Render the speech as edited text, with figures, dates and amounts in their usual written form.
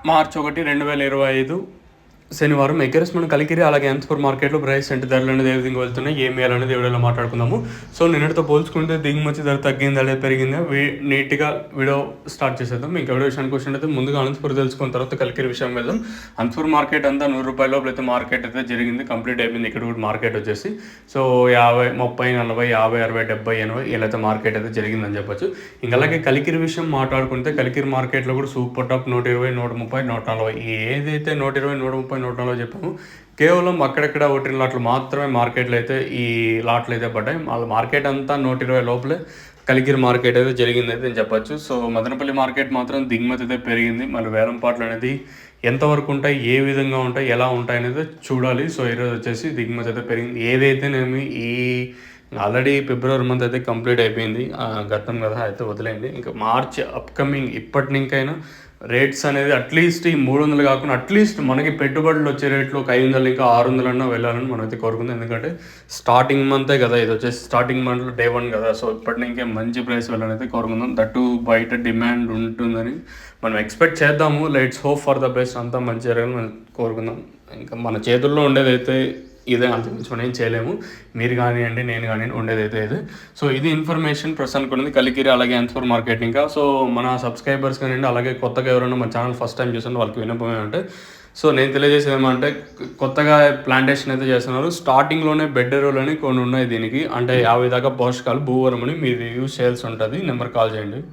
మార్చి 1, 2025 శనివారం ఎకరస్ మనం కలికిరి అలాగే అనంతపురం మార్కెట్లో ప్రైస్ అంటే ధరలు అనేది ఏ విధంగా వెళ్తున్నాయి, ఏం వేయాలనేది వీడియోలో మాట్లాడుకుందాము. సో నిన్నటితో పోల్చుకుంటే దిగుమతి ధర తగ్గిందా లేదా పెరిగిందా నీట్గా వీడియో స్టార్ట్ చేసేద్దాం. ఇంకా వీడియో విషయానికి వచ్చినట్టు ముందుగా అనంతపురం తెలుసుకున్న తర్వాత కలికిరి విషయం వెళ్దాం. అనంతపురం మార్కెట్ అంతా 100 రూపాయల లోపల అయితే మార్కెట్ అయితే జరిగింది, కంప్లీట్ అయిపోయింది. ఇక్కడ కూడా మార్కెట్ వచ్చేసి సో 50, 30, 40, 50, 60, 70, 80 ఇలా అయితే మార్కెట్ అయితే జరిగిందని చెప్పొచ్చు. ఇంకా అలాగే కలికిరి విషయం మాట్లాడుకుంటే కలికిరి మార్కెట్లో కూడా సూపర్ టాప్ 120, 130, 140 ఏదైతే 120, 130, 140 చెప్పాము. కేవలం అక్కడెక్కడ ఒకటి లాట్లు మాత్రమే మార్కెట్లో అయితే ఈ లాట్లు అయితే పడ్డాయి. వాళ్ళ మార్కెట్ అంతా 120 లోపలే కలికిరి మార్కెట్ అయితే జరిగింది అయితే నేను చెప్పచ్చు. సో మదనపల్లి మార్కెట్ మాత్రం దిగుమతి అయితే పెరిగింది. మళ్ళీ వేలం పాటలు అనేది ఎంతవరకు ఉంటాయి, ఏ విధంగా ఉంటాయి, ఎలా ఉంటాయి అనేది చూడాలి. సో ఈరోజు వచ్చేసి దిగుమతి అయితే పెరిగింది. ఏదైతేనేమి ఈ ఆల్రెడీ ఫిబ్రవరి మంత్ అయితే కంప్లీట్ అయిపోయింది, గతం కదా అయితే వదిలేండి. ఇంకా మార్చ్ అప్కమింగ్ ఇప్పటి నుంకైనా రేట్స్ అనేది అట్లీస్ట్ ఈ 300 కాకుండా అట్లీస్ట్ మనకి పెట్టుబడులు వచ్చే రేట్లు ఒక 500 ఇంకా 600 అన్నా వెళ్ళాలని మనం అయితే కోరుకుందాం. ఎందుకంటే స్టార్టింగ్ మంతే కదా, ఇది వచ్చేసి స్టార్టింగ్ మంత్లో Day 1 కదా. సో ఇప్పటి నుంకే మంచి ప్రైస్ వెళ్ళాలని అయితే కోరుకుందాం. దట్టు బయట డిమాండ్ ఉంటుందని మనం ఎక్స్పెక్ట్ చేద్దాము. Let's hope for the best, అంతా మంచి జరగాలని మనం కోరుకుందాం. ఇంకా మన చేతుల్లో ఉండేదైతే ఇదే, అంతకుమించి మనం ఏం చేయలేము. మీరు కానివ్వండి, నేను కానివ్వండి, ఉండేదైతే ఇది. సో ఇది ఇన్ఫర్మేషన్ ప్రస్తుతానికి ఉన్నది కలికిరి అలాగే అనంతపురం మార్కెట్. ఇంకా సో మన సబ్స్క్రైబర్స్ కానివ్వండి, అలాగే కొత్తగా ఎవరైనా మన ఛానల్ ఫస్ట్ టైం చూస్తుంటే వాళ్ళకి వినపం ఏమంటే, సో నేను తెలియజేసేది ఏమంటే కొత్తగా ప్లాంటేషన్ అయితే చేస్తున్నారు. స్టార్టింగ్లోనే బెడ్ ఎరువులు అని కొన్ని ఉన్నాయి దీనికి, అంటే 50 దాకా పోషకాలు భూవరం అని మీరు యూజ్ చేయాల్సి ఉంటుంది. నెంబర్ కాల్ చేయండి.